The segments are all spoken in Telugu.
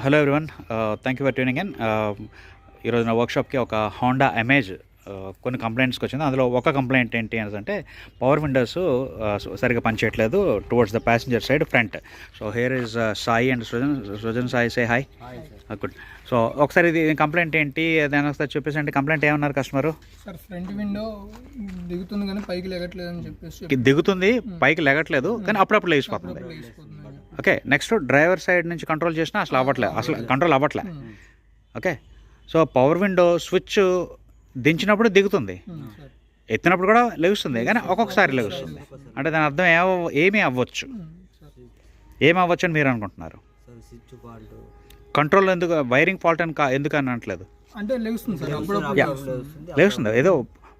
Hello everyone, thank you for tuning in. ఈరోజు నా వర్క్షాప్కి ఒక హోండా అమేజ్ కొన్ని కంప్లైంట్స్కి వచ్చింది. అందులో ఒక కంప్లైంట్ ఏంటి అంటే పవర్ విండోస్ సరిగ్గా పనిచేయట్లేదు towards the passenger side front. So here is Sai and Srujan Sai say hi. Good. So ఒకసారి ఇది కంప్లైంట్ ఏంటి దాని ఒకసారి చెప్పేసి. అంటే కంప్లైంట్ ఏమన్నారు కస్టమరు? సార్ ఫ్రంట్ విండో దిగుతుంది కానీ పైకి లెగట్లేదు అని చెప్పేసి. దిగుతుంది, పైకి లెగట్లేదు కానీ అప్పుడప్పుడు లేచిపోతుంది. ఓకే, నెక్స్ట్ డ్రైవర్ సైడ్ నుంచి కంట్రోల్ చేసినా అసలు అవ్వట్లేదు, అసలు కంట్రోల్ అవ్వట్లే. Okay, so power window switch దించినప్పుడు దిగుతుంది, ఎత్తినప్పుడు కూడా లెగుస్తుంది కానీ ఒక్కొక్కసారి లెగుస్తుంది. అంటే దాని అర్థం ఏమీ అవ్వచ్చు, ఏమి అవ్వచ్చు అని మీరు అనుకుంటున్నారు? కంట్రోల్ ఎందుకు, వైరింగ్ ఫాల్ట్ అని ఎందుకు అని అనట్లేదు. అంటే లెగుస్తుంది, ఏదో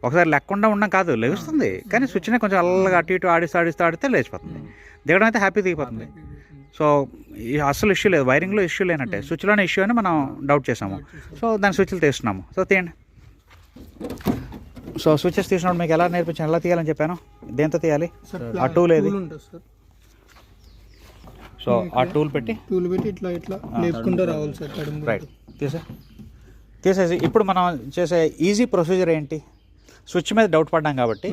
ఒకసారి లేకుండా ఉండడం కాదు, లెగుస్తుంది కానీ స్విచ్నే కొంచెం అల్లగా అటు ఇటు ఆడిస్తే లేచిపోతుంది. దిగడం అయితే హ్యాపీ దిగిపోతుంది. సో అసలు ఇష్యూ లేదు, వైరింగ్లో ఇష్యూ లేనట్టే, స్విచ్లోనే ఇష్యూ అని మనం డౌట్ చేసాము. సో దాని స్విచ్లు తీస్తున్నాము. సో తీయండి. సో స్విచెస్ తీసినప్పుడు మీకు ఎలా నేర్పించాను, ఎలా తీయాలని చెప్పాను. దేంతో తీయాలి? ఆ టూల్ ఏది? సో ఆ టూల్ పెట్టి ఇట్లా లేపుకుంటూ రావాలి సార్. రైట్, తీసేసి ఇప్పుడు మనం చేసే ఈజీ ప్రొసీజర్ ఏంటి? స్విచ్ మీద డౌట్ పడ్డాం కాబట్టి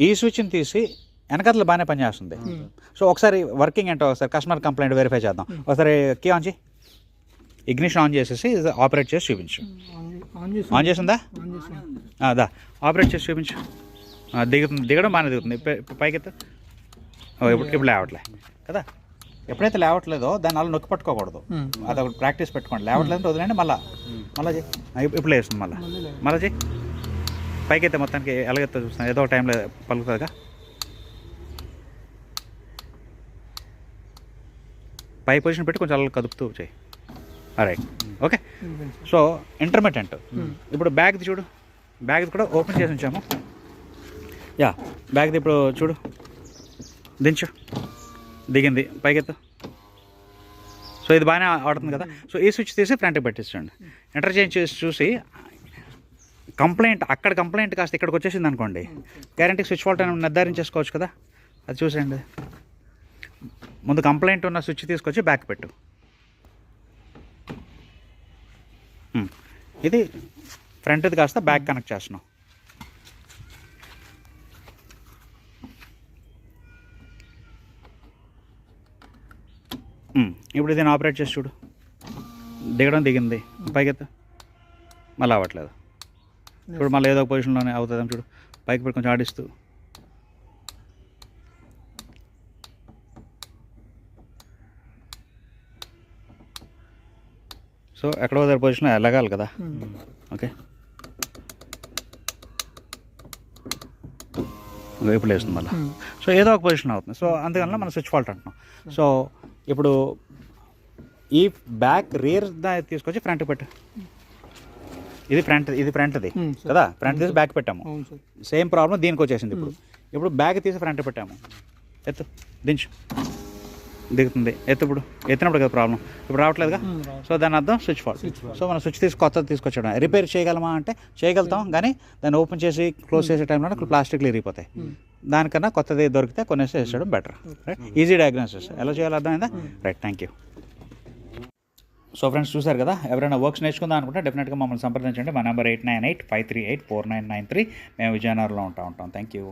ఈ స్విచ్ని తీసి వెనకతలు బాగానే పనిచేస్తుంది. సో ఒకసారి వర్కింగ్ ఏంటో ఒకసారి కస్టమర్ కంప్లైంట్ వెరిఫై చేద్దాం. ఒకసారి కీ ఆన్ చేయి, ఇగ్నిషన్ ఆన్ చేసేసి ఆపరేట్ చేసి చూపించు. ఆన్ చేసిందా? అదా ఆపరేట్ చేసి చూపించు. దిగడం బాగానే దిగుతుంది. పైకి ఎత్తు. ఇప్పుడు లేవట్లే కదా. ఎప్పుడైతే లేవట్లేదో దాన్ని అలా నొక్కి పట్టుకోకూడదు, అదొకటి ప్రాక్టీస్ పెట్టుకోండి. లేవట్లేదంటే వదిలేండి, మళ్ళీ చేయి. ఇప్పుడు లేస్తుంది, మళ్ళీ చేయి. పైకి అయితే మొత్తానికి ఎలాగెత్తా చూస్తాను, ఏదో ఒక టైంలో పలుకుతుందిగా. పై పొజిషన్ పెట్టి కొంచెం అలా కదుపుతూ చేయి. Right, okay. సో ఇంటర్మీడియట్ ఇప్పుడు బ్యాగ్ది చూడు, బ్యాగ్ది కూడా ఓపెన్ చేసి ఉంచాము. యా, బ్యాగ్ది ఇప్పుడు చూడు, దించు, దిగింది, పైకెత్తు. సో ఇది బాగానే ఆడుతుంది కదా. సో ఈ స్విచ్ తీసి ఫ్రంట్కి పెట్టించండి. ఇంటర్చేంజ్ చేసి చూసి అక్కడ కంప్లైంట్ కాస్త ఇక్కడికి వచ్చేసింది అనుకోండి, గ్యారంటీ స్విచ్ ఫాల్ట్ అని నిర్ధారించేసుకోవచ్చు కదా. అది చూసేయండి. ముందు కంప్లైంట్ ఉన్న స్విచ్ తీసుకొచ్చి బ్యాక్ పెట్టు. ఇది ఫ్రంట్ది కాస్త బ్యాక్ కనెక్ట్ చేస్తున్నాం. ఇప్పుడు దీన్ని ఆపరేట్ చేసి చూడు. దిగింది, పైకెత్తు, మళ్ళీ అవ్వట్లేదు. ఇప్పుడు మళ్ళీ ఏదో ఒక పొజిషన్లోనే అవుతుందని చూడు. పైకి పెట్టి కొంచెం ఆడిస్తూ. సో ఎక్కడో దగ్గర పొజిషన్లో వెళ్ళగాలి కదా. ఓకే, వైపు లేస్తుంది మళ్ళీ. సో ఏదో ఒక పొజిషన్ అవుతుంది. సో అందుకని మనం స్విచ్ ఫాల్ట్ అంటున్నాం. సో ఇప్పుడు ఈ బ్యాక్ రియర్ తీసుకొచ్చి ఫ్రంట్కి పెట్టు. ఇది ఫ్రంట్ది కదా, ఫ్రంట్ తీసి బ్యాక్ పెట్టాము. సేమ్ ప్రాబ్లం దీనికి వచ్చేసింది. ఇప్పుడు బ్యాగ్ తీసి ఫ్రంట్ పెట్టాము. ఎత్తు, దించు, దిగుతుంది. ఇప్పుడు ఎత్తినప్పుడు కదా ప్రాబ్లం, ఇప్పుడు రావట్లేదుగా. సో దాని అర్థం స్విచ్ ఫాల్ట్. సో మనం స్విచ్ కొత్తది తీసుకొచ్చాడు. రిపేర్ చేయగలమా అంటే చేయగలుగుతాం, కానీ దాన్ని ఓపెన్ చేసి క్లోజ్ చేసే టైంలో ప్లాస్టిక్లు ఇరిగిపోతాయి. దానికన్నా కొత్తది దొరికితే కొనేసి వేసాడు బెటర్. Right, easy diagnosis. ఎలా చేయాలో అర్థమైందా? Right, thank you. So friends చూసారు కదా, ఎవరైనా వర్క్స్ నేర్చుకుందాం అనుకుంటే డెఫినెట్గా మమ్మల్ని సంప్రదించండి. మా నెంబర్ 8985384993. మేము విజయనగరంలో ఉంటాం. Thank you.